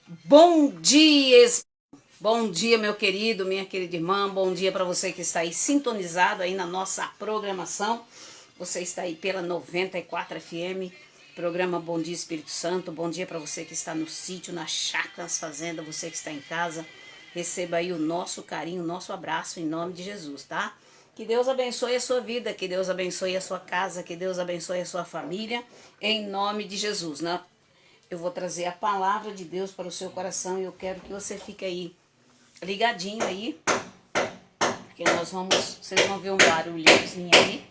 Bom dia, bom dia, meu querido, minha querida irmã. Bom dia para você que está aí sintonizado aí na nossa programação. Você está aí pela 94 FM, programa Bom Dia Espírito Santo. Bom dia para você que está no sítio, na chácara, nas fazendas, você que está em casa. Receba aí o nosso carinho, o nosso abraço em nome de Jesus, tá? Que Deus abençoe a sua vida, que Deus abençoe a sua casa, que Deus abençoe a sua família, em nome de Jesus, né? Eu vou trazer a palavra de Deus para o seu coração e eu quero que você fique aí ligadinho aí, porque vocês vão ver um barulhinho aí,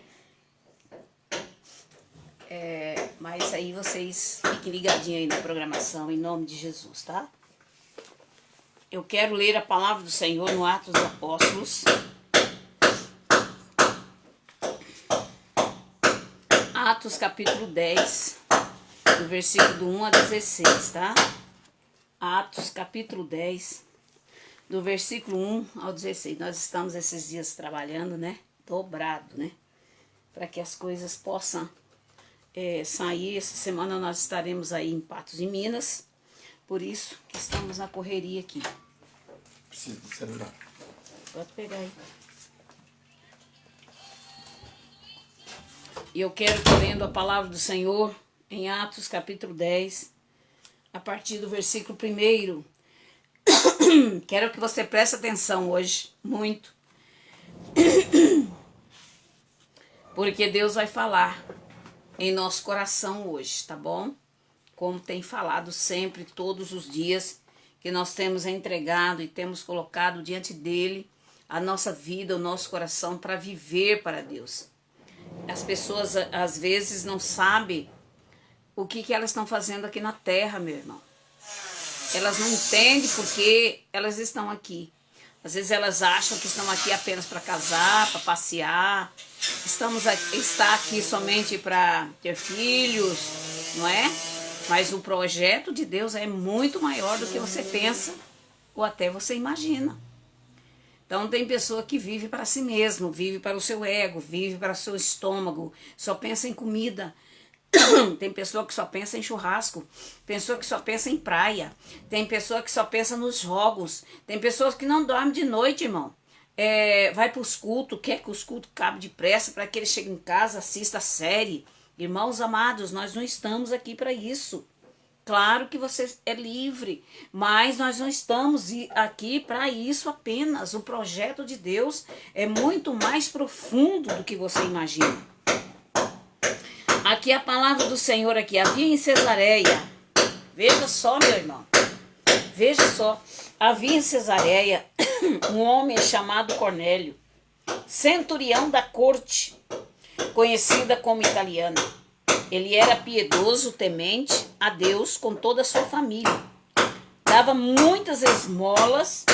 mas aí vocês fiquem ligadinhos aí na programação em nome de Jesus, tá? Eu quero ler a palavra do Senhor no Atos dos Apóstolos, Atos capítulo 10, do versículo do 1 a 16, tá? Atos capítulo 10, do versículo 1 ao 16. Nós estamos esses dias trabalhando, né? Dobrado, né? Para que as coisas possam sair. Essa semana nós estaremos aí em Patos de Minas. Por isso que estamos na correria aqui. Preciso do celular. Pode pegar aí. E eu quero estar lendo a palavra do Senhor em Atos capítulo 10, a partir do versículo 1. Quero que você preste atenção hoje, muito. Porque Deus vai falar em nosso coração hoje, tá bom? Como tem falado sempre, todos os dias, que nós temos entregado e temos colocado diante dele a nossa vida, o nosso coração para viver para Deus. As pessoas às vezes não sabem o que elas estão fazendo aqui na terra, meu irmão. Elas não entendem porque elas estão aqui. Às vezes elas acham que estão aqui apenas para casar, para passear. Está aqui somente para ter filhos, não é? Mas o projeto de Deus é muito maior do que você pensa ou até você imagina. Então tem pessoa que vive para si mesmo, vive para o seu ego, vive para o seu estômago, só pensa em comida. Tem pessoa que só pensa em churrasco, pessoa que só pensa em praia, tem pessoa que só pensa nos jogos, tem pessoas que não dormem de noite, irmão. Vai para os cultos, quer que os cultos cabem depressa para que ele chegue em casa, assista a série. Irmãos amados, nós não estamos aqui para isso. Claro que você é livre, mas nós não estamos aqui para isso apenas. O projeto de Deus é muito mais profundo do que você imagina. Aqui a palavra do Senhor aqui, havia em Cesareia, veja só, meu irmão, veja só, havia em Cesareia um homem chamado Cornélio, centurião da corte, conhecida como italiana. Ele era piedoso, temente a Deus com toda a sua família. Dava muitas esmolas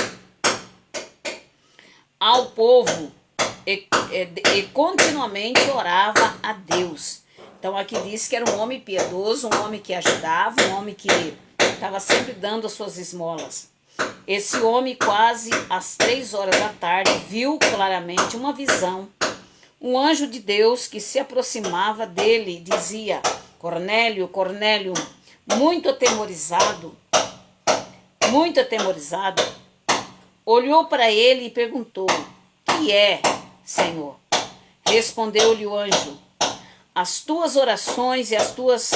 ao povo e continuamente orava a Deus. Então aqui diz que era um homem piedoso, um homem que ajudava, um homem que estava sempre dando as suas esmolas. Esse homem, quase às 3 horas da tarde, viu claramente uma visão. Um anjo de Deus que se aproximava dele e dizia: Cornélio, Cornélio, muito atemorizado, olhou para ele e perguntou: que é, Senhor? Respondeu-lhe o anjo: as tuas orações e as tuas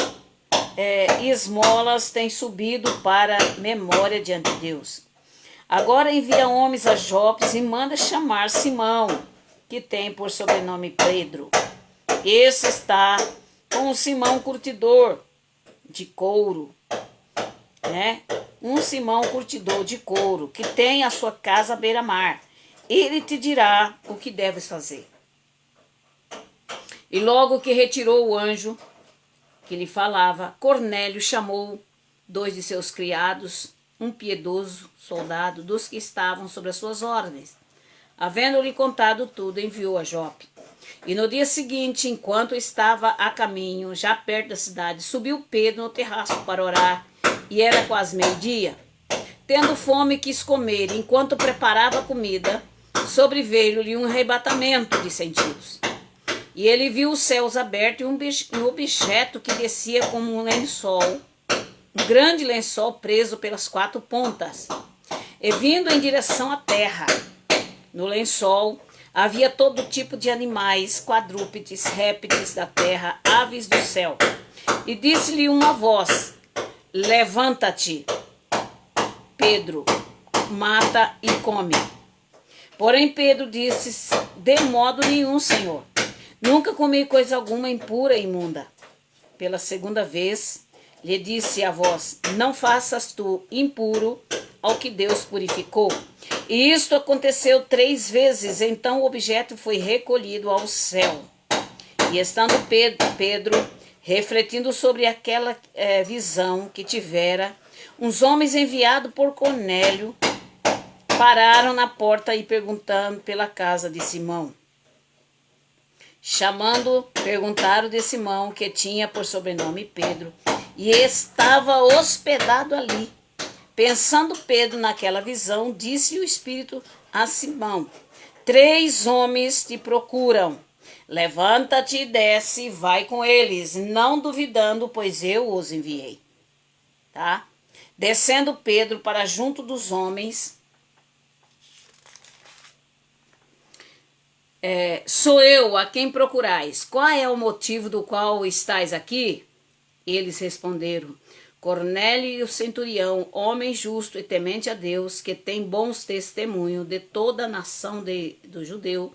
esmolas têm subido para memória diante de Deus. Agora envia homens a Jope e manda chamar Simão, que tem por sobrenome Pedro. Esse está com um Simão curtidor de couro, né? Um Simão curtidor de couro, que tem a sua casa à beira-mar. Ele te dirá o que deves fazer. E logo que retirou o anjo que lhe falava, Cornélio chamou 2 de seus criados, um piedoso soldado dos que estavam sob as suas ordens. Havendo-lhe contado tudo, enviou a Jope. E no dia seguinte, enquanto estava a caminho, já perto da cidade, subiu Pedro no terraço para orar, e era quase meio-dia. Tendo fome, quis comer, enquanto preparava a comida, sobreveio-lhe um arrebatamento de sentidos. E ele viu os céus abertos e um objeto que descia como um lençol um grande lençol preso pelas 4 pontas, e vindo em direção à terra. No lençol havia todo tipo de animais, quadrúpedes, répteis da terra, aves do céu. E disse-lhe uma voz: levanta-te, Pedro, mata e come. Porém Pedro disse: de modo nenhum, Senhor. Nunca comi coisa alguma impura e imunda. Pela segunda vez lhe disse a voz: não faças tu impuro ao que Deus purificou. E isto aconteceu 3 vezes. Então o objeto foi recolhido ao céu. E estando Pedro refletindo sobre aquela visão que tivera, uns homens enviados por Cornélio pararam na porta e perguntando pela casa de Simão. Chamando, perguntaram de Simão, que tinha por sobrenome Pedro, e estava hospedado ali. Pensando Pedro naquela visão, disse o Espírito a Simão: 3 homens te procuram. Levanta-te e desce, vai com eles, não duvidando, pois eu os enviei. Tá? Descendo Pedro para junto dos homens, sou eu a quem procurais. Qual é o motivo do qual estáis aqui? Eles responderam: Cornélio, o centurião, homem justo e temente a Deus, que tem bons testemunhos de toda a nação do judeu,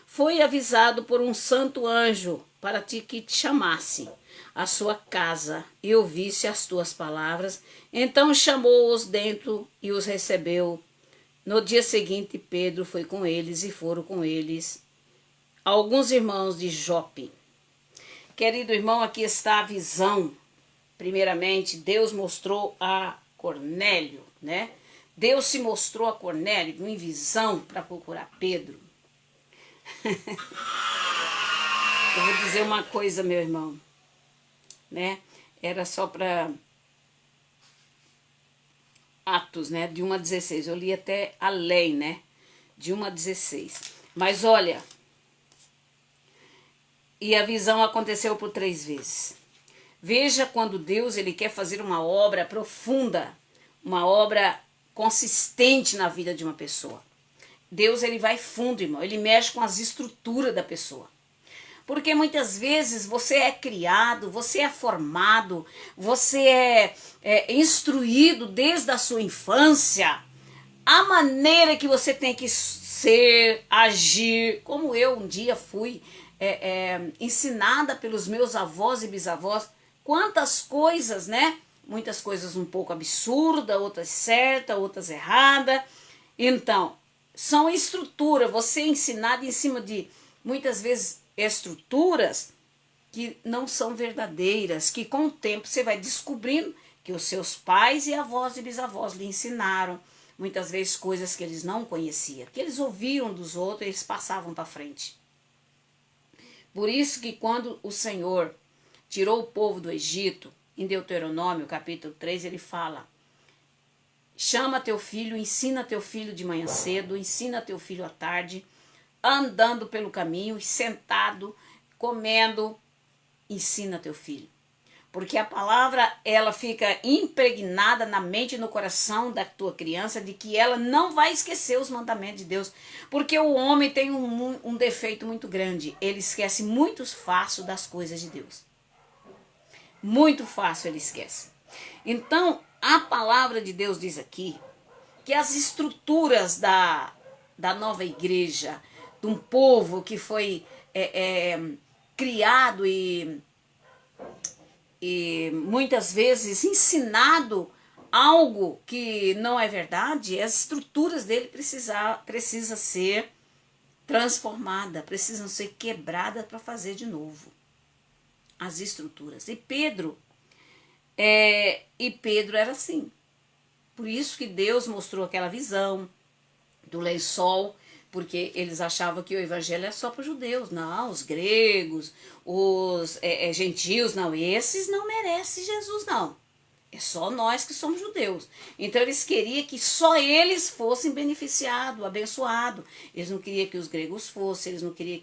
foi avisado por um santo anjo para que te chamasse à sua casa e ouvisse as tuas palavras. Então chamou-os dentro e os recebeu. No dia seguinte, Pedro foi com eles e foram com eles alguns irmãos de Jope. Querido irmão, aqui está a visão. Primeiramente, Deus mostrou a Cornélio, né? Deus se mostrou a Cornélio em visão para procurar Pedro. Eu vou dizer uma coisa, meu irmão, né? Era só para Atos, né? De 1:16. Eu li até além, né? De 1:16. Mas olha, e a visão aconteceu por 3 vezes. Veja quando Deus ele quer fazer uma obra profunda, uma obra consistente na vida de uma pessoa. Deus ele vai fundo, irmão. Ele mexe com as estruturas da pessoa. Porque muitas vezes você é criado, você é formado, você é instruído desde a sua infância. A maneira que você tem que ser, agir, como eu um dia fui ensinada pelos meus avós e bisavós. Quantas coisas, né? Muitas coisas um pouco absurdas, outras certas, outras erradas. Então, são estruturas. Você é ensinado em cima de, muitas vezes, estruturas que não são verdadeiras, que com o tempo você vai descobrindo que os seus pais e avós e bisavós lhe ensinaram. Muitas vezes coisas que eles não conheciam, que eles ouviram dos outros e eles passavam para frente. Por isso que quando o Senhor tirou o povo do Egito, em Deuteronômio, capítulo 3, ele fala: chama teu filho, ensina teu filho de manhã cedo, ensina teu filho à tarde, andando pelo caminho, sentado, comendo, ensina teu filho. Porque a palavra, ela fica impregnada na mente e no coração da tua criança, de que ela não vai esquecer os mandamentos de Deus. Porque o homem tem um defeito muito grande. Ele esquece muito fácil das coisas de Deus. Muito fácil ele esquece. Então, a palavra de Deus diz aqui que as estruturas da nova igreja, de um povo que foi criado e muitas vezes ensinado algo que não é verdade, as estruturas dele precisam ser transformadas, precisam ser quebradas para fazer de novo as estruturas. E Pedro era assim. Por isso que Deus mostrou aquela visão do lençol, porque eles achavam que o evangelho é só para os judeus. Não, os gregos, os gentios, não, esses não merecem Jesus, não. É só nós que somos judeus. Então eles queriam que só eles fossem beneficiados, abençoados. Eles não queriam que os gregos fossem, eles não queriam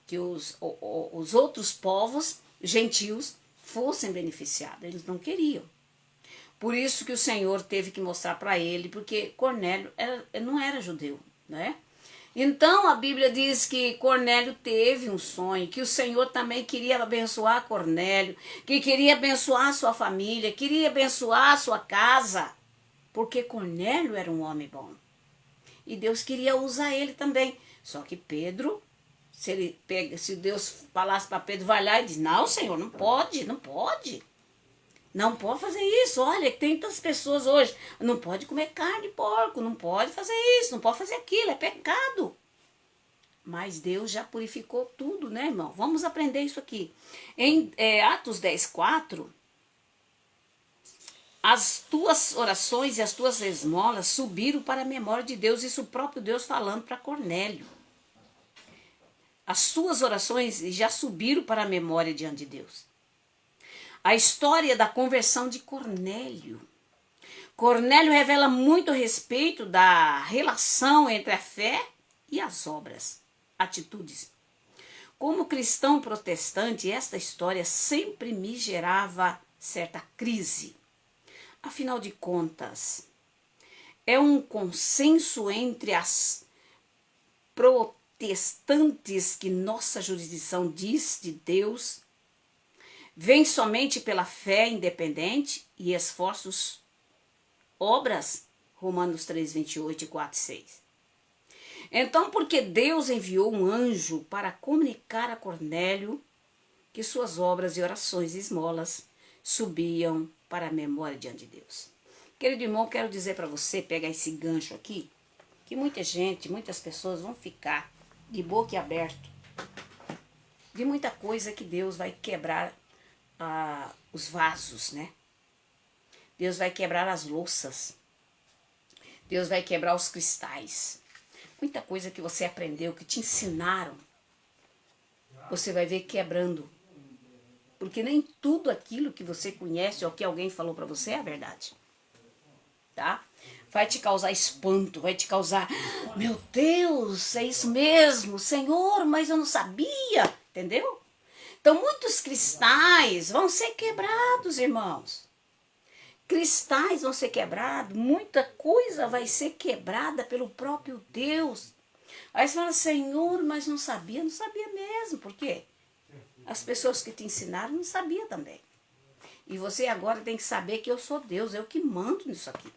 que os outros povos gentios fossem beneficiados. Eles não queriam. Por isso que o Senhor teve que mostrar para ele, porque Cornélio não era judeu, né? Então a Bíblia diz que Cornélio teve um sonho, que o Senhor também queria abençoar Cornélio, que queria abençoar sua família, queria abençoar sua casa, porque Cornélio era um homem bom. E Deus queria usar ele também. Só que Pedro, se Deus falasse para Pedro, vai lá e diz, não, Senhor, não pode, não pode. Não pode fazer isso. Olha, tem tantas pessoas hoje. Não pode comer carne de porco, não pode fazer isso, não pode fazer aquilo, é pecado. Mas Deus já purificou tudo, né, irmão? Vamos aprender isso aqui. Em Atos 10:4, as tuas orações e as tuas esmolas subiram para a memória de Deus. Isso o próprio Deus falando para Cornélio. As suas orações já subiram para a memória diante de Deus. A história da conversão de Cornélio. Cornélio revela muito a respeito da relação entre a fé e as obras, atitudes. Como cristão protestante, esta história sempre me gerava certa crise. Afinal de contas, é um consenso entre as protestantes que nossa jurisdição diz de Deus vem somente pela fé independente e esforços, obras, Romanos 3:28 e 4:6. Então, porque Deus enviou um anjo para comunicar a Cornélio que suas obras e orações e esmolas subiam para a memória diante de Deus. Querido irmão, quero dizer para você, pegar esse gancho aqui, que muita gente, muitas pessoas vão ficar de boca aberta de muita coisa que Deus vai quebrar os vasos, né? Deus vai quebrar as louças. Deus vai quebrar os cristais. Muita coisa que você aprendeu, que te ensinaram, você vai ver quebrando. Porque nem tudo aquilo que você conhece ou que alguém falou para você é a verdade. Tá? Vai te causar espanto, vai te causar, meu Deus, é isso mesmo, Senhor, mas eu não sabia, entendeu? Então muitos cristais vão ser quebrados, irmãos. Cristais vão ser quebrados, muita coisa vai ser quebrada pelo próprio Deus. Aí você fala, Senhor, mas não sabia mesmo, por quê? As pessoas que te ensinaram não sabiam também. E você agora tem que saber que eu sou Deus, eu que mando nisso aqui.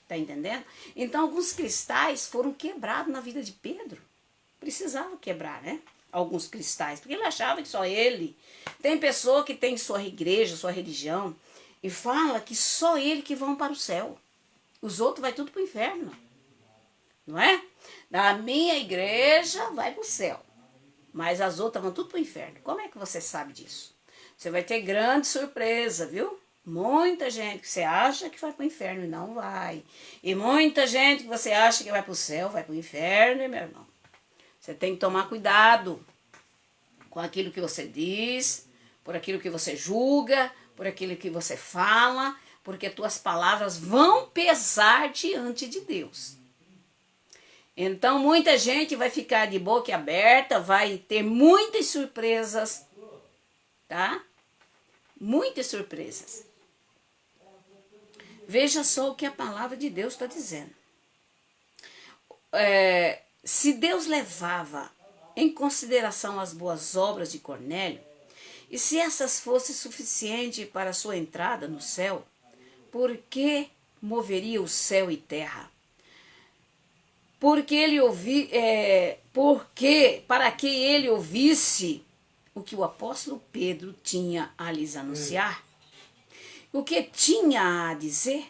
Tá entendendo? Então alguns cristais foram quebrados na vida de Pedro. Precisava quebrar, né? Alguns cristais, porque ele achava que só ele. Tem pessoa que tem sua igreja, sua religião, e fala que só ele que vão para o céu. Os outros vai tudo para o inferno. Não é? Na minha igreja vai para o céu. Mas as outras vão tudo para o inferno. Como é que você sabe disso? Você vai ter grande surpresa, viu? Muita gente que você acha que vai para o inferno e não vai. E muita gente que você acha que vai para o céu, vai para o inferno, meu irmão. Você tem que tomar cuidado com aquilo que você diz, por aquilo que você julga, por aquilo que você fala, porque tuas palavras vão pesar diante de Deus. Então muita gente vai ficar de boca aberta, vai ter muitas surpresas, tá? Muitas surpresas. Veja só o que a palavra de Deus está dizendo. Se Deus levava em consideração as boas obras de Cornélio, e se essas fossem suficientes para a sua entrada no céu, por que moveria o céu e terra? Para que ele ouvisse o que o apóstolo Pedro tinha a lhes anunciar. O que tinha a dizer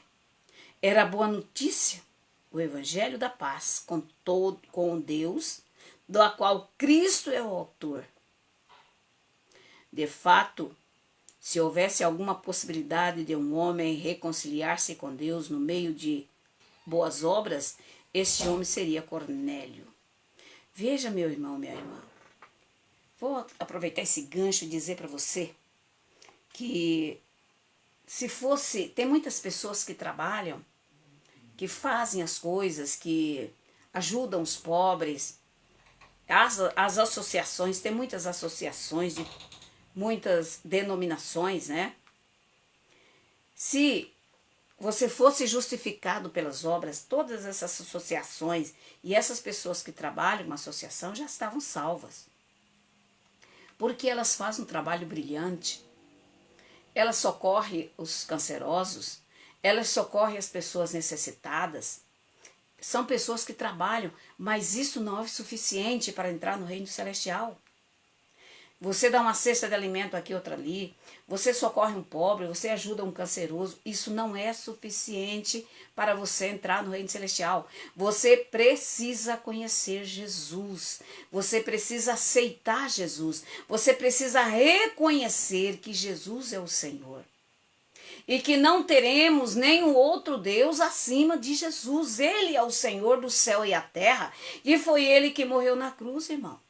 era a boa notícia, o evangelho da paz com Deus, do qual Cristo é o autor. De fato, se houvesse alguma possibilidade de um homem reconciliar-se com Deus no meio de boas obras, este homem seria Cornélio. Veja, meu irmão, minha irmã, vou aproveitar esse gancho e dizer para você que tem muitas pessoas que trabalham, que fazem as coisas, que ajudam os pobres, as associações, tem muitas associações de muitas denominações, né? Se você fosse justificado pelas obras, todas essas associações e essas pessoas que trabalham na associação já estavam salvas. Porque elas fazem um trabalho brilhante. Elas socorrem os cancerosos, elas socorrem as pessoas necessitadas. São pessoas que trabalham, mas isso não é suficiente para entrar no reino celestial. Você dá uma cesta de alimento aqui, outra ali, você socorre um pobre, você ajuda um canceroso, isso não é suficiente para você entrar no reino celestial. Você precisa conhecer Jesus, você precisa aceitar Jesus, você precisa reconhecer que Jesus é o Senhor. E que não teremos nenhum outro Deus acima de Jesus. Ele é o Senhor do céu e a terra, e foi Ele que morreu na cruz, irmão.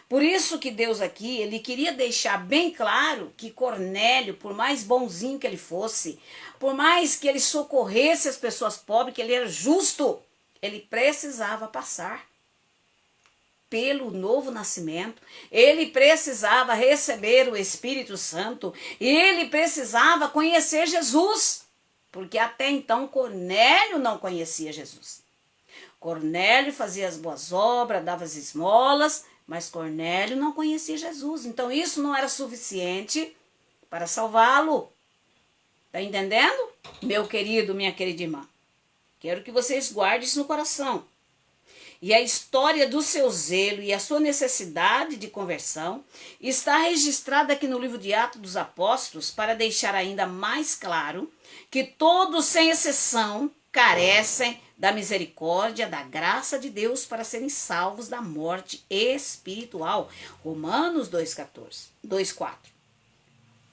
Por isso que Deus aqui, ele queria deixar bem claro que Cornélio, por mais bonzinho que ele fosse, por mais que ele socorresse as pessoas pobres, que ele era justo, ele precisava passar pelo novo nascimento, ele precisava receber o Espírito Santo, e ele precisava conhecer Jesus, porque até então Cornélio não conhecia Jesus. Cornélio fazia as boas obras, dava as esmolas, mas Cornélio não conhecia Jesus. Então isso não era suficiente para salvá-lo. Está entendendo? Meu querido, minha querida irmã. Quero que vocês guardem isso no coração. E a história do seu zelo e a sua necessidade de conversão está registrada aqui no livro de Atos dos Apóstolos para deixar ainda mais claro que todos, sem exceção, carecem da misericórdia, da graça de Deus para serem salvos da morte espiritual. Romanos 2,4.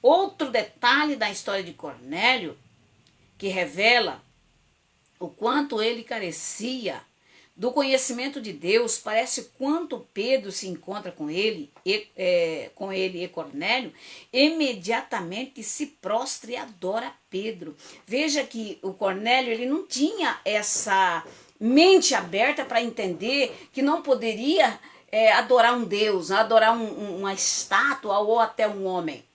Outro detalhe da história de Cornélio que revela o quanto ele carecia do conhecimento de Deus, parece quanto Pedro se encontra com ele e Cornélio, imediatamente se prostra e adora Pedro. Veja que o Cornélio ele não tinha essa mente aberta para entender que não poderia adorar um Deus, adorar uma estátua ou até um homem.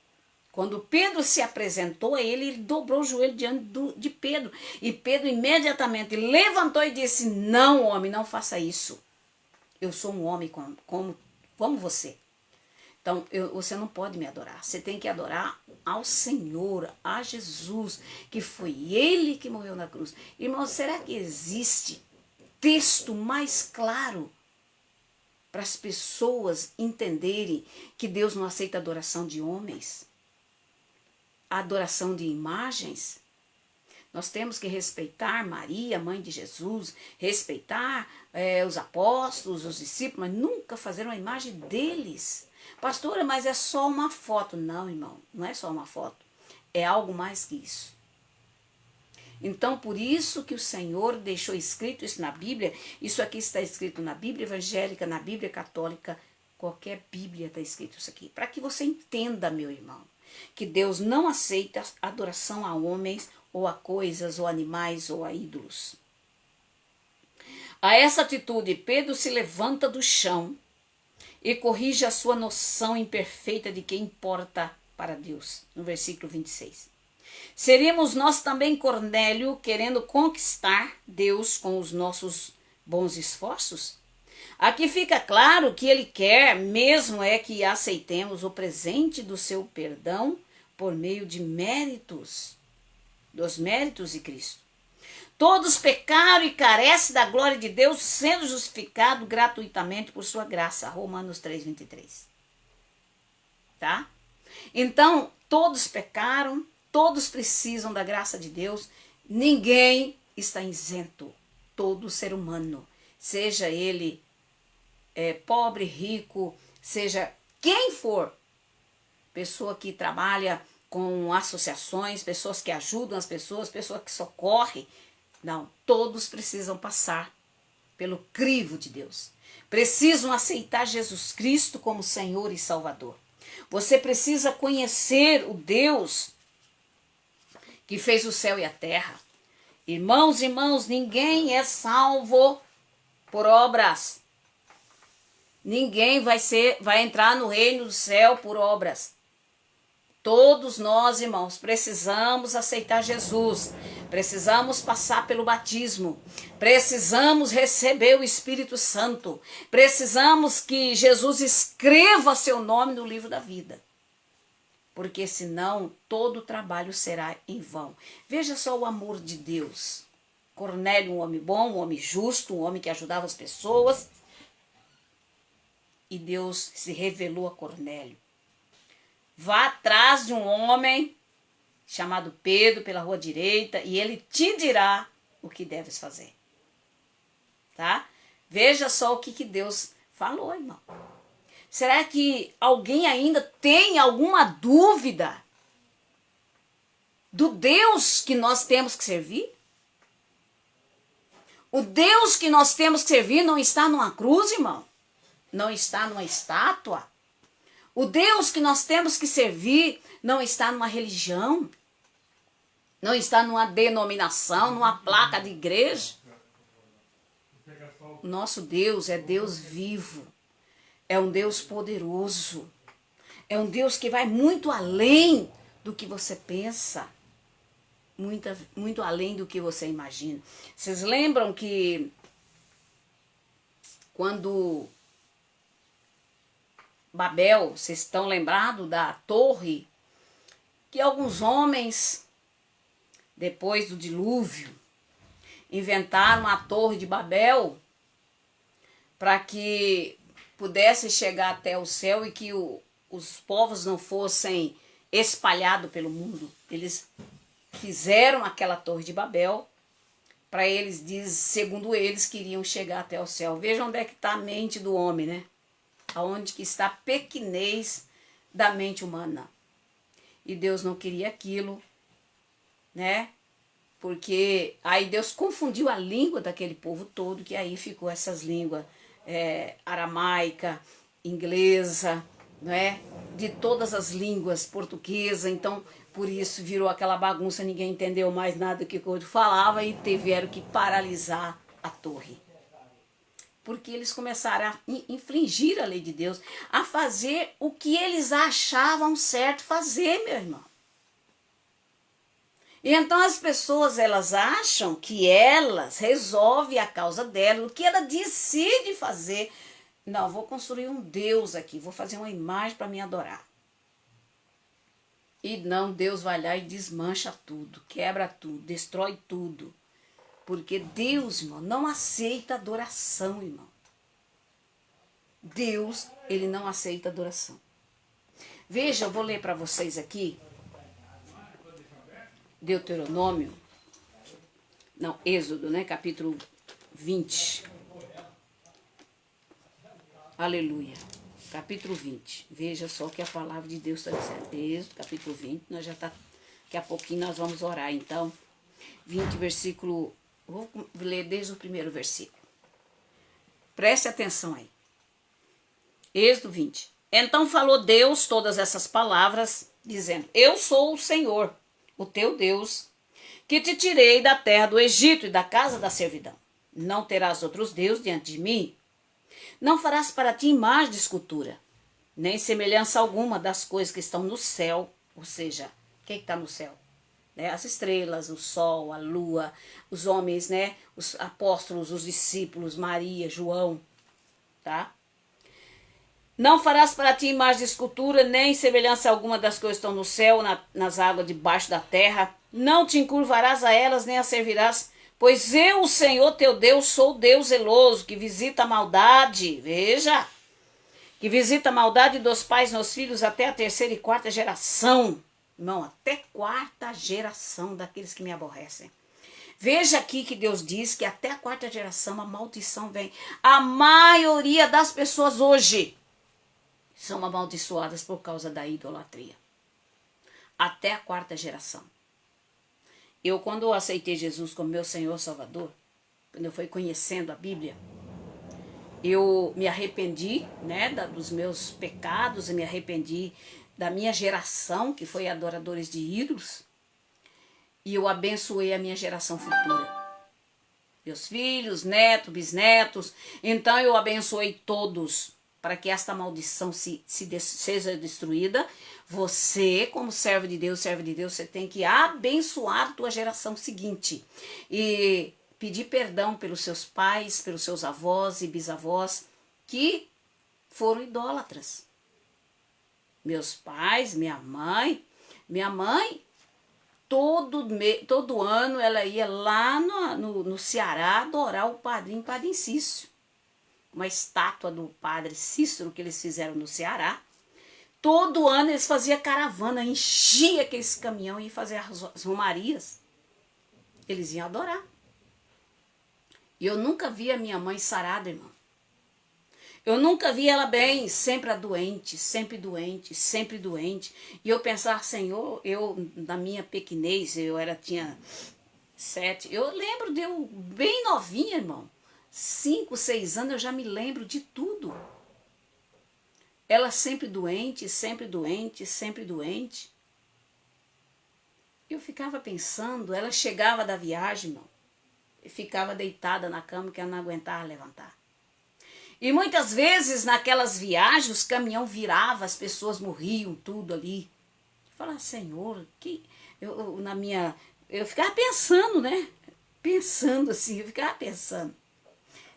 Quando Pedro se apresentou a ele, ele dobrou o joelho diante de Pedro. E Pedro imediatamente levantou e disse: não, homem, não faça isso. Eu sou um homem como você. Então, você não pode me adorar. Você tem que adorar ao Senhor, a Jesus, que foi Ele que morreu na cruz. Irmão, será que existe texto mais claro para as pessoas entenderem que Deus não aceita adoração de homens? A adoração de imagens? Nós temos que respeitar Maria, mãe de Jesus, respeitar os apóstolos, os discípulos, mas nunca fazer uma imagem deles. Pastora, mas é só uma foto. Não, irmão, não é só uma foto. É algo mais que isso. Então, por isso que o Senhor deixou escrito isso na Bíblia. Isso aqui está escrito na Bíblia evangélica, na Bíblia católica. Qualquer Bíblia está escrito isso aqui. Para que você entenda, meu irmão, que Deus não aceita adoração a homens, ou a coisas, ou animais, ou a ídolos. A essa atitude, Pedro se levanta do chão e corrige a sua noção imperfeita de que importa para Deus, no versículo 26. Seríamos nós também, Cornélio, querendo conquistar Deus com os nossos bons esforços? Aqui fica claro que ele quer mesmo é que aceitemos o presente do seu perdão por meio de méritos, dos méritos de Cristo. Todos pecaram e carecem da glória de Deus, sendo justificados gratuitamente por sua graça. Romanos 3,23. Tá? Então, todos pecaram, todos precisam da graça de Deus. Ninguém está isento. Todo ser humano, seja ele pobre, rico, seja quem for, pessoa que trabalha com associações, pessoas que ajudam as pessoas que socorrem. Não, todos precisam passar pelo crivo de Deus. Precisam aceitar Jesus Cristo como Senhor e Salvador. Você precisa conhecer o Deus que fez o céu e a terra. Irmãos, ninguém é salvo por obras. Ninguém vai entrar no reino do céu por obras. Todos nós, irmãos, precisamos aceitar Jesus, precisamos passar pelo batismo, precisamos receber o Espírito Santo, precisamos que Jesus escreva seu nome no livro da vida, porque senão todo o trabalho será em vão. Veja só o amor de Deus. Cornélio, um homem bom, um homem justo, um homem que ajudava as pessoas, e Deus se revelou a Cornélio. Vá atrás de um homem chamado Pedro pela rua direita e ele te dirá o que deves fazer. Tá? Veja só o que Deus falou, irmão. Será que alguém ainda tem alguma dúvida do Deus que nós temos que servir? O Deus que nós temos que servir não está numa cruz, irmão. Não está numa estátua. O Deus que nós temos que servir não está numa religião, não está numa denominação, numa placa de igreja. O nosso Deus é Deus vivo, é um Deus poderoso, é um Deus que vai muito além do que você pensa, muito além do que você imagina. Vocês lembram que quando Babel, vocês estão lembrados da torre que alguns homens, depois do dilúvio, inventaram a torre de Babel para que pudesse chegar até o céu e que os povos não fossem espalhados pelo mundo. Eles fizeram aquela torre de Babel para eles, segundo eles, queriam chegar até o céu. Veja onde é que está a mente do homem, né? Aonde que está a pequenez da mente humana. E Deus não queria aquilo, né? Porque aí Deus confundiu a língua daquele povo todo, que aí ficou essas línguas aramaica, inglesa, né? De todas as línguas, portuguesa. Então, por isso virou aquela bagunça, ninguém entendeu mais nada do que o outro falava e tiveram que paralisar a torre. Porque eles começaram a infringir a lei de Deus, a fazer o que eles achavam certo fazer, meu irmão. E então as pessoas, elas acham que elas resolvem a causa delas, o que ela decide fazer. Não, vou construir um Deus aqui, vou fazer uma imagem para me adorar. E não, Deus vai lá e desmancha tudo, quebra tudo, destrói tudo. Porque Deus, irmão, não aceita adoração, irmão. Deus, ele não aceita adoração. Veja, eu vou ler para vocês aqui. Deuteronômio. Não, Êxodo, né? Capítulo 20. Aleluia. Capítulo 20. Veja só o que a palavra de Deus está dizendo. Êxodo, capítulo 20. Nós já tá. Daqui a pouquinho nós vamos orar. Então, 20, versículo. Vou ler desde o primeiro versículo. Preste atenção aí. Êxodo 20. Então falou Deus todas essas palavras, dizendo: Eu sou o Senhor, o teu Deus, que te tirei da terra do Egito e da casa da servidão. Não terás outros deuses diante de mim. Não farás para ti imagem de escultura, nem semelhança alguma das coisas que estão no céu. Ou seja, o que está no céu? As estrelas, o sol, a lua, os homens, né? Os apóstolos, os discípulos, Maria, João, tá? Não farás para ti imagem de escultura, nem semelhança alguma das coisas que estão no céu, nas águas debaixo da terra. Não te encurvarás a elas, nem as servirás, pois eu, o Senhor teu Deus, sou Deus zeloso, que visita a maldade, veja, que visita a maldade dos pais nos filhos até a terceira e quarta geração. Não, até quarta geração daqueles que me aborrecem. Veja aqui que Deus diz que até a quarta geração a maldição vem. A maioria das pessoas hoje são amaldiçoadas por causa da idolatria. Até a quarta geração. Eu, quando eu aceitei Jesus como meu Senhor Salvador, quando eu fui conhecendo a Bíblia, eu me arrependi, né, dos meus pecados, e me arrependi da minha geração, que foi adoradores de ídolos, e eu abençoei a minha geração futura. Meus filhos, netos, bisnetos, então eu abençoei todos. para que esta maldição seja destruída, você, como servo de Deus, você tem que abençoar a tua geração seguinte. E pedir perdão pelos seus pais, pelos seus avós e bisavós que foram idólatras. Meus pais, minha mãe, todo ano ela ia lá no Ceará adorar o Padre Cícero. Uma estátua do Padre Cícero que eles fizeram no Ceará. Todo ano eles faziam caravana, enchia aqueles caminhões e faziam as romarias. Eles iam adorar. E eu nunca vi a minha mãe sarada, irmão. Eu nunca vi ela bem, sempre doente, sempre doente, sempre doente. E eu pensava, Senhor, eu na minha pequenez, tinha 7. Eu lembro de eu bem novinha, irmão. 5, 6 anos, eu já me lembro de tudo. Ela sempre doente, sempre doente, sempre doente. Eu ficava pensando, ela chegava da viagem, irmão, e ficava deitada na cama que ela não aguentava levantar. E muitas vezes naquelas viagens os caminhão virava, as pessoas morriam, tudo ali. Eu falava, Senhor, eu ficava pensando, né? Pensando assim, eu ficava pensando.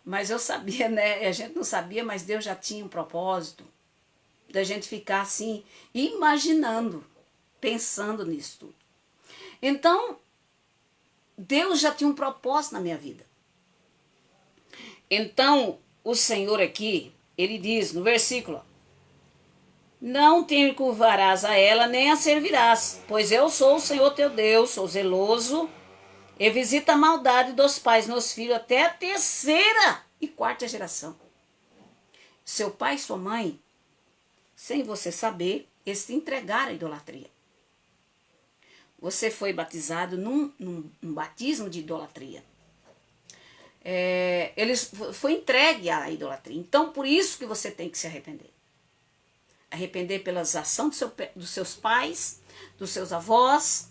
Mas eu sabia, né? A gente não sabia, mas Deus já tinha um propósito da gente ficar assim, imaginando, pensando nisso tudo. Então, Deus já tinha um propósito na minha vida. Então, o Senhor aqui, ele diz no versículo, não te curvarás a ela, nem a servirás, pois eu sou o Senhor teu Deus, sou zeloso, e visita a maldade dos pais nos filhos até a 3ª e 4ª geração. Seu pai e sua mãe, sem você saber, eles te entregaram à idolatria. Você foi batizado num batismo de idolatria. Foi entregue à idolatria. Então, por isso que você tem que se arrepender. Arrepender pelas ações dos seus pais, dos seus avós,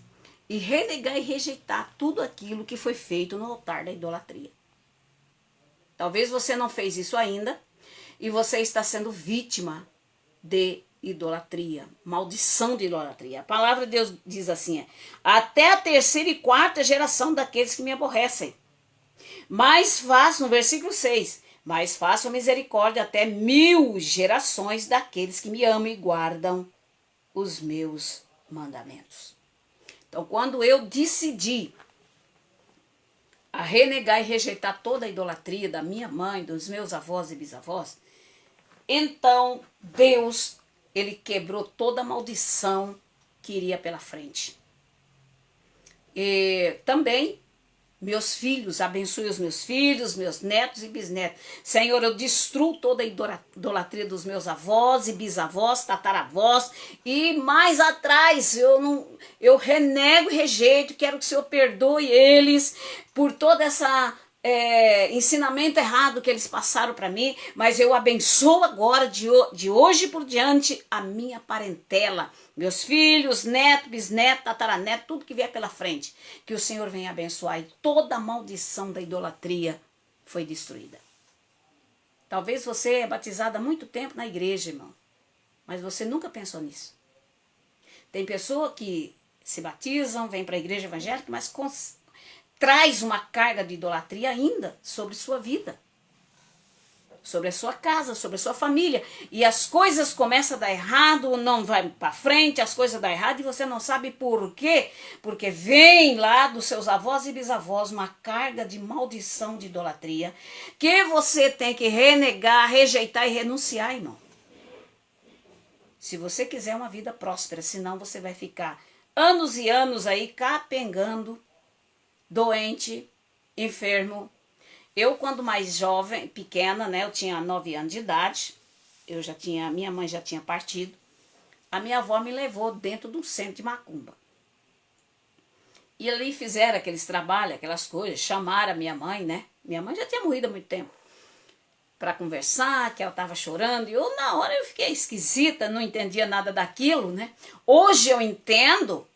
e renegar e rejeitar tudo aquilo que foi feito no altar da idolatria. Talvez você não fez isso ainda, e você está sendo vítima de idolatria, maldição de idolatria. A palavra de Deus diz assim, até a 3ª e 4ª geração daqueles que me aborrecem. Mas faço, no versículo 6, mas faço misericórdia até 1000 gerações daqueles que me amam e guardam os meus mandamentos. Então, quando eu decidi a renegar e rejeitar toda a idolatria da minha mãe, dos meus avós e bisavós, então Deus, ele quebrou toda a maldição que iria pela frente. E também meus filhos, abençoe os meus filhos, meus netos e bisnetos. Senhor, eu destruo toda a idolatria dos meus avós e bisavós, tataravós. E mais atrás, eu renego e rejeito, quero que o Senhor perdoe eles por toda essa ensinamento errado que eles passaram para mim, mas eu abençoo agora, de hoje por diante, a minha parentela, meus filhos, neto, bisneto, tataraneto, tudo que vier pela frente, que o Senhor venha abençoar, e toda a maldição da idolatria foi destruída. Talvez você é batizado há muito tempo na igreja, irmão, mas você nunca pensou nisso. Tem pessoa que se batizam, vem para a igreja evangélica, mas traz uma carga de idolatria ainda sobre sua vida, sobre a sua casa, sobre a sua família. E as coisas começam a dar errado, não vai para frente, as coisas dão errado e você não sabe por quê. Porque vem lá dos seus avós e bisavós uma carga de maldição de idolatria que você tem que renegar, rejeitar e renunciar, irmão. Se você quiser uma vida próspera, senão você vai ficar anos e anos aí capengando, doente, enfermo. Eu, quando mais jovem, pequena, né, eu tinha 9 anos de idade, minha mãe já tinha partido, a minha avó me levou dentro de um centro de macumba. E ali fizeram aqueles trabalhos, aquelas coisas, chamaram a minha mãe, né, minha mãe já tinha morrido há muito tempo, para conversar, que ela estava chorando, e eu na hora eu fiquei esquisita, não entendia nada daquilo, né. Hoje eu entendo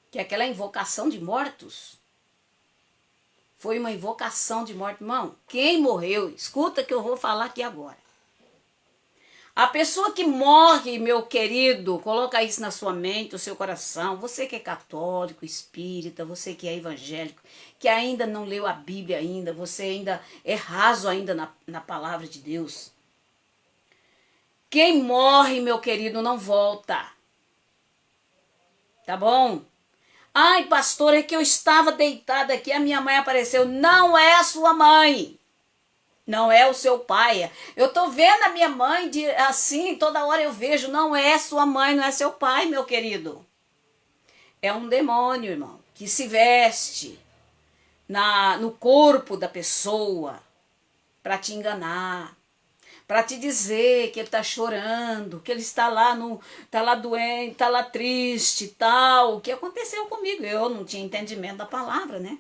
que aquela invocação de mortos foi uma invocação de morte. Irmão, quem morreu, escuta que eu vou falar aqui agora. A pessoa que morre, meu querido, coloca isso na sua mente, no seu coração. Você que é católico, espírita, você que é evangélico, que ainda não leu a Bíblia ainda, você ainda é raso ainda na palavra de Deus. Quem morre, meu querido, não volta. Tá bom? Ai, pastor, é que eu estava deitada aqui, a minha mãe apareceu. Não é a sua mãe. Não é o seu pai. Eu tô vendo a minha mãe assim, toda hora eu vejo. Não é sua mãe, não é seu pai, meu querido. É um demônio, irmão, que se veste no corpo da pessoa para te enganar, para te dizer que ele está chorando, que ele está lá doente, está lá triste, tal. O que aconteceu comigo? Eu não tinha entendimento da palavra, né?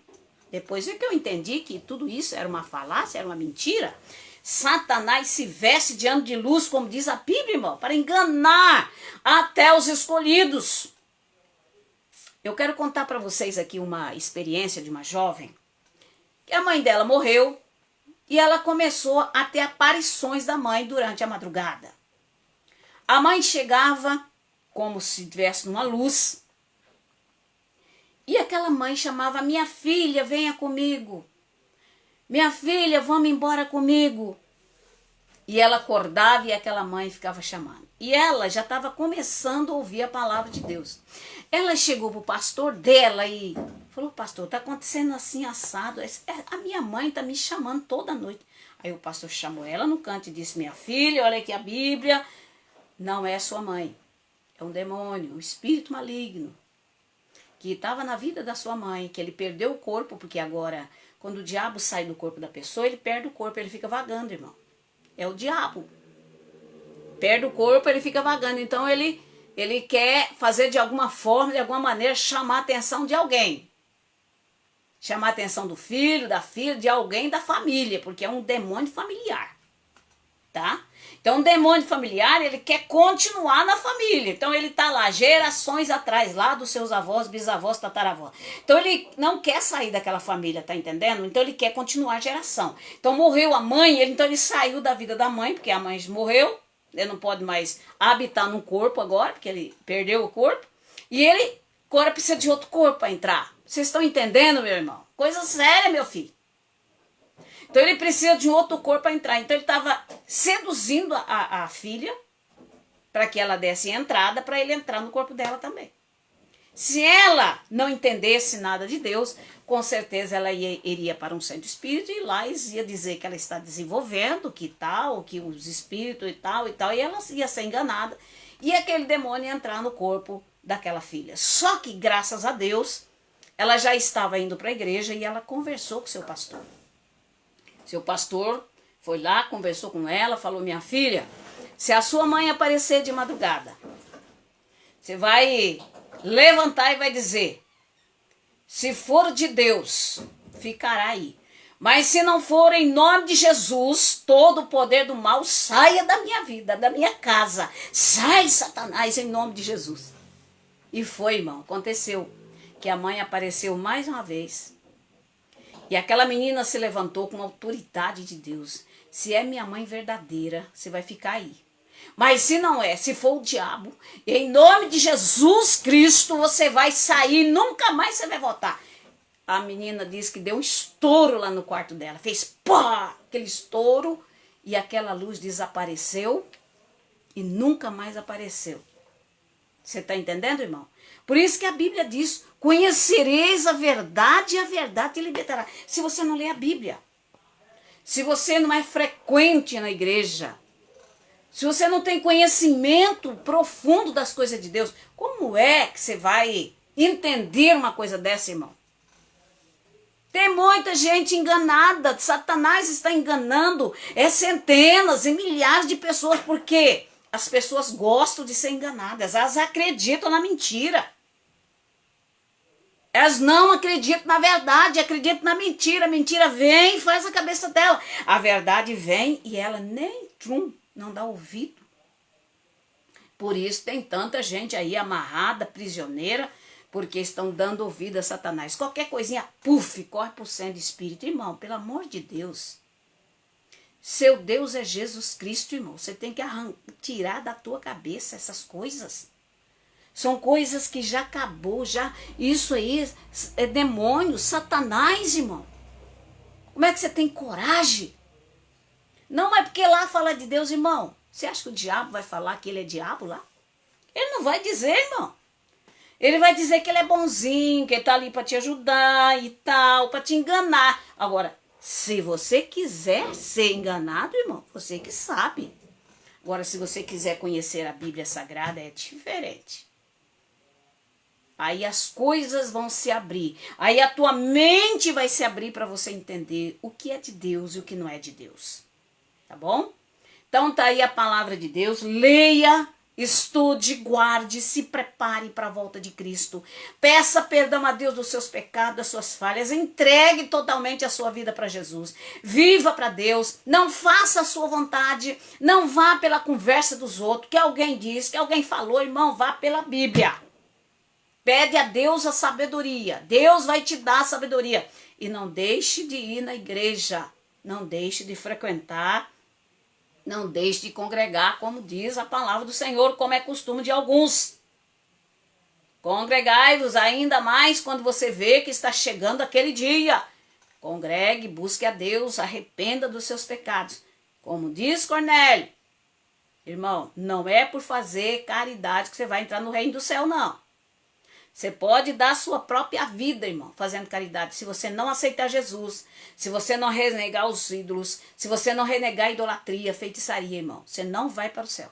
Depois é que eu entendi que tudo isso era uma falácia, era uma mentira. Satanás se veste de ano de luz, como diz a Bíblia, irmão, para enganar até os escolhidos. Eu quero contar para vocês aqui uma experiência de uma jovem, que a mãe dela morreu e ela começou a ter aparições da mãe durante a madrugada. A mãe chegava como se estivesse numa luz, e aquela mãe chamava: minha filha, venha comigo. Minha filha, vamos embora comigo. E ela acordava e aquela mãe ficava chamando. E ela já estava começando a ouvir a palavra de Deus. Ela chegou para o pastor dela e falou: pastor, está acontecendo assim, assado. A minha mãe está me chamando toda noite. Aí o pastor chamou ela no canto e disse: minha filha, olha aqui a Bíblia. Não é sua mãe. É um demônio, um espírito maligno, que estava na vida da sua mãe, que ele perdeu o corpo, porque agora, quando o diabo sai do corpo da pessoa, ele perde o corpo, ele fica vagando, irmão. É o diabo. Perde o corpo, ele fica vagando. Então ele quer fazer de alguma forma, de alguma maneira, chamar a atenção de alguém. Chamar a atenção do filho, da filha, de alguém da família, porque é um demônio familiar. Tá? Então, um demônio familiar, ele quer continuar na família. Então, ele tá lá gerações atrás, lá dos seus avós, bisavós, tataravós. Então, ele não quer sair daquela família, tá entendendo? Então, ele quer continuar a geração. Então, morreu a mãe, então ele saiu da vida da mãe, porque a mãe morreu. Ele não pode mais habitar no corpo agora, porque ele perdeu o corpo. E ele agora precisa de outro corpo para entrar. Vocês estão entendendo, meu irmão? Coisa séria, meu filho. Então ele precisa de um outro corpo para entrar. Então ele estava seduzindo a filha para que ela desse entrada para ele entrar no corpo dela também. Se ela não entendesse nada de Deus, com certeza ela iria para um centro espírita e lá ia dizer que ela está desenvolvendo, que tal, que os espíritos e tal, e ela ia ser enganada. E aquele demônio ia entrar no corpo daquela filha. Só que, graças a Deus, ela já estava indo para a igreja e ela conversou com seu pastor. Seu pastor foi lá, conversou com ela, falou: minha filha, se a sua mãe aparecer de madrugada, você vai levantar e vai dizer: se for de Deus, ficará aí. Mas se não for, em nome de Jesus, todo o poder do mal saia da minha vida, da minha casa. Sai, Satanás, em nome de Jesus. E foi, irmão, aconteceu que a mãe apareceu mais uma vez. E aquela menina se levantou com a autoridade de Deus. Se é minha mãe verdadeira, você vai ficar aí. Mas se não é, se for o diabo, em nome de Jesus Cristo, você vai sair, nunca mais você vai voltar. A menina disse que deu um estouro lá no quarto dela. Fez pá, aquele estouro, e aquela luz desapareceu e nunca mais apareceu. Você está entendendo, irmão? Por isso que a Bíblia diz: conhecereis a verdade e a verdade te libertará. Se você não lê a Bíblia, se você não é frequente na igreja, se você não tem conhecimento profundo das coisas de Deus, como é que você vai entender uma coisa dessa, irmão? Tem muita gente enganada. Satanás está enganando centenas e milhares de pessoas, porque as pessoas gostam de ser enganadas, elas acreditam na mentira. Elas não acreditam na verdade, acreditam na mentira. A mentira vem e faz a cabeça dela. A verdade vem e ela nem não dá ouvido. Por isso tem tanta gente aí amarrada, prisioneira, porque estão dando ouvido a Satanás. Qualquer coisinha, puf, corre para o centro de espírito. Irmão, pelo amor de Deus. Seu Deus é Jesus Cristo, irmão. Você tem que tirar da tua cabeça essas coisas. São coisas que já acabou, já. Isso aí é demônio, Satanás, irmão. Como é que você tem coragem? Não é porque lá fala de Deus, irmão. Você acha que o diabo vai falar que ele é diabo lá? Ele não vai dizer, irmão. Ele vai dizer que ele é bonzinho, que ele tá ali para te ajudar e tal, para te enganar. Agora, se você quiser ser enganado, irmão, você que sabe. Agora, se você quiser conhecer a Bíblia Sagrada, é diferente. Aí as coisas vão se abrir. Aí a tua mente vai se abrir para você entender o que é de Deus e o que não é de Deus. Tá bom? Então tá aí a palavra de Deus. Leia, estude, guarde, se prepare para a volta de Cristo. Peça perdão a Deus dos seus pecados, das suas falhas. Entregue totalmente a sua vida para Jesus. Viva para Deus. Não faça a sua vontade. Não vá pela conversa dos outros. Que alguém disse, que alguém falou, irmão, vá pela Bíblia. Pede a Deus a sabedoria. Deus vai te dar a sabedoria. E não deixe de ir na igreja. Não deixe de frequentar. Não deixe de congregar, como diz a palavra do Senhor, como é costume de alguns. Congregai-vos ainda mais quando você vê que está chegando aquele dia. Congregue, busque a Deus, arrependa dos seus pecados. Como diz Cornélio, irmão, não é por fazer caridade que você vai entrar no reino do céu, não. Você pode dar a sua própria vida, irmão, fazendo caridade. Se você não aceitar Jesus, se você não renegar os ídolos, se você não renegar a idolatria, feitiçaria, irmão, você não vai para o céu.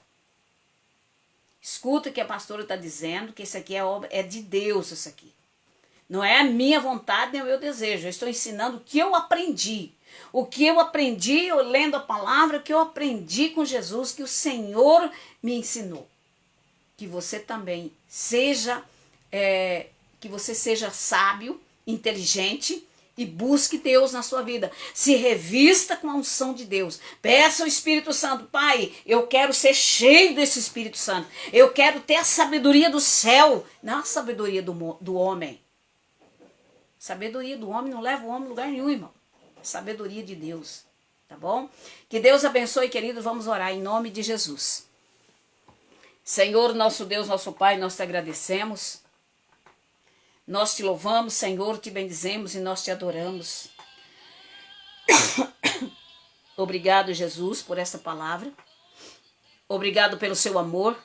Escuta o que a pastora está dizendo, que isso aqui é de Deus, isso aqui. Não é a minha vontade nem o meu desejo. Eu estou ensinando o que eu aprendi. O que eu aprendi, eu lendo a palavra, o que eu aprendi com Jesus, que o Senhor me ensinou. Que você também seja... que você seja sábio, inteligente e busque Deus na sua vida. Se revista com a unção de Deus. Peça ao Espírito Santo, Pai, eu quero ser cheio desse Espírito Santo. Eu quero ter a sabedoria do céu, não a sabedoria do homem. Sabedoria do homem não leva o homem a lugar nenhum, irmão. Sabedoria de Deus, tá bom? Que Deus abençoe, querido. Vamos orar em nome de Jesus. Senhor, nosso Deus, nosso Pai, nós te agradecemos. Nós te louvamos, Senhor, te bendizemos e nós te adoramos. Obrigado, Jesus, por esta palavra. Obrigado pelo seu amor.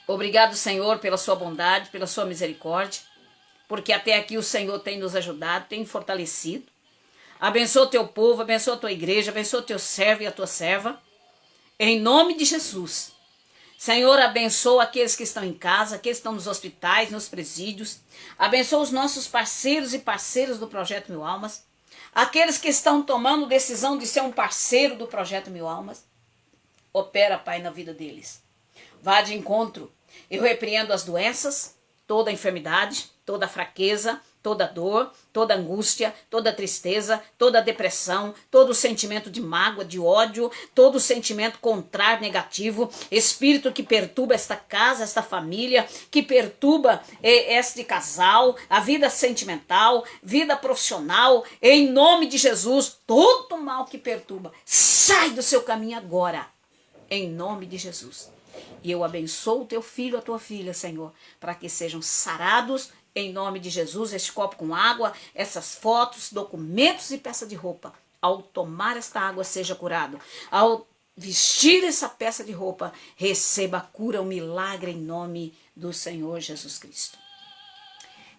Obrigado, Senhor, pela sua bondade, pela sua misericórdia. Porque até aqui o Senhor tem nos ajudado, tem fortalecido. Abençoa o teu povo, abençoa a tua igreja, abençoa o teu servo e a tua serva. Em nome de Jesus. Senhor, abençoa aqueles que estão em casa, aqueles que estão nos hospitais, nos presídios. Abençoa os nossos parceiros e parceiras do Projeto Mil Almas. Aqueles que estão tomando decisão de ser um parceiro do Projeto Mil Almas. Opera, Pai, na vida deles. Vá de encontro. Eu repreendo as doenças, toda a enfermidade, toda a fraqueza, toda dor, toda angústia, toda tristeza, toda depressão, todo sentimento de mágoa, de ódio, todo sentimento contrário, negativo, espírito que perturba esta casa, esta família, que perturba este casal, a vida sentimental, vida profissional, em nome de Jesus, todo mal que perturba, sai do seu caminho agora, em nome de Jesus. E eu abençoo o teu filho, a tua filha, Senhor, para que sejam sarados, em nome de Jesus, este copo com água, essas fotos, documentos e peça de roupa. Ao tomar esta água, seja curado. Ao vestir essa peça de roupa, receba a cura, o milagre em nome do Senhor Jesus Cristo.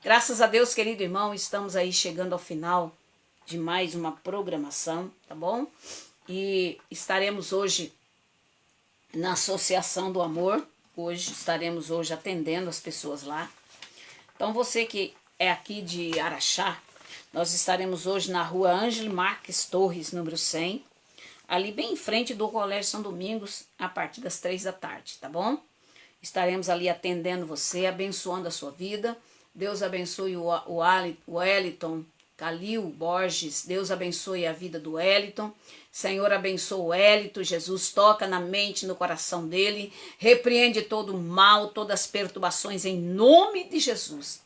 Graças a Deus, querido irmão, estamos aí chegando ao final de mais uma programação, tá bom? E estaremos hoje na Associação do Amor. Estaremos hoje atendendo as pessoas lá. Então você que é aqui de Araxá, nós estaremos hoje na rua Ângelo Marques Torres, número 100, ali bem em frente do Colégio São Domingos, a partir das 3 da tarde, tá bom? Estaremos ali atendendo você, abençoando a sua vida. Deus abençoe o Wellington Calil Borges, Deus abençoe a vida do Wellington. Senhor, abençoa o Wellington, Jesus toca na mente, no coração dele, repreende todo o mal, todas as perturbações em nome de Jesus.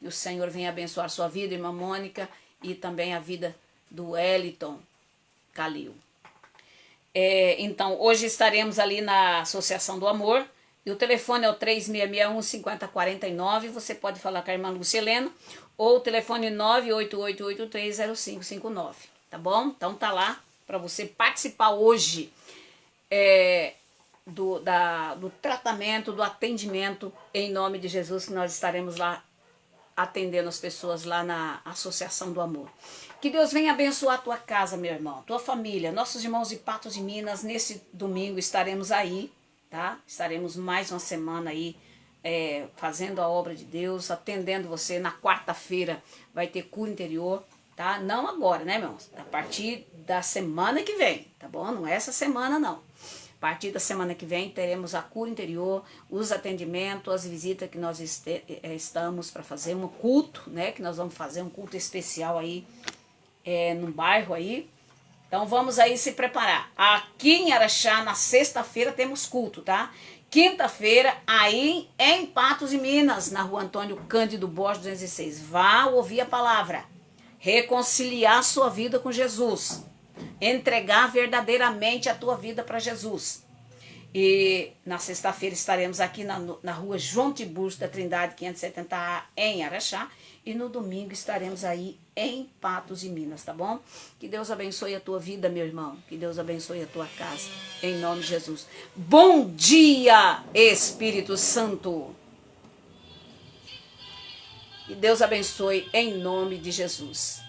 E o Senhor venha abençoar a sua vida, irmã Mônica, e também a vida do Wellington Calil. Então, hoje estaremos ali na Associação do Amor. E o telefone é o 3661-5049. Você pode falar com a irmã Lucilena. Ou o telefone 988830559. Tá bom? Então tá lá para você participar hoje do tratamento, do atendimento em nome de Jesus, que nós estaremos lá atendendo as pessoas lá na Associação do Amor. Que Deus venha abençoar a tua casa, meu irmão, tua família, nossos irmãos de Patos de Minas. Nesse domingo estaremos aí, tá? Estaremos mais uma semana aí fazendo a obra de Deus, atendendo você. Na quarta-feira vai ter cura interior, tá? Não agora, né, irmãos? A partir da semana que vem, tá bom? Não é essa semana, não. A partir da semana que vem teremos a cura interior, os atendimentos, as visitas que nós estamos para fazer, um culto, né? Que nós vamos fazer um culto especial aí num bairro aí. Então vamos aí se preparar. Aqui em Araxá, na sexta-feira, temos culto, tá? Quinta-feira, aí em Patos de Minas, na rua Antônio Cândido Borges 206. Vá ouvir a palavra. Reconciliar sua vida com Jesus. Entregar verdadeiramente a tua vida para Jesus. E na sexta-feira estaremos aqui na rua João Tiburcio da Trindade 570A em Araxá. E no domingo estaremos aí em Patos de Minas, tá bom? Que Deus abençoe a tua vida, meu irmão. Que Deus abençoe a tua casa. Em nome de Jesus. Bom dia, Espírito Santo. Que Deus abençoe em nome de Jesus.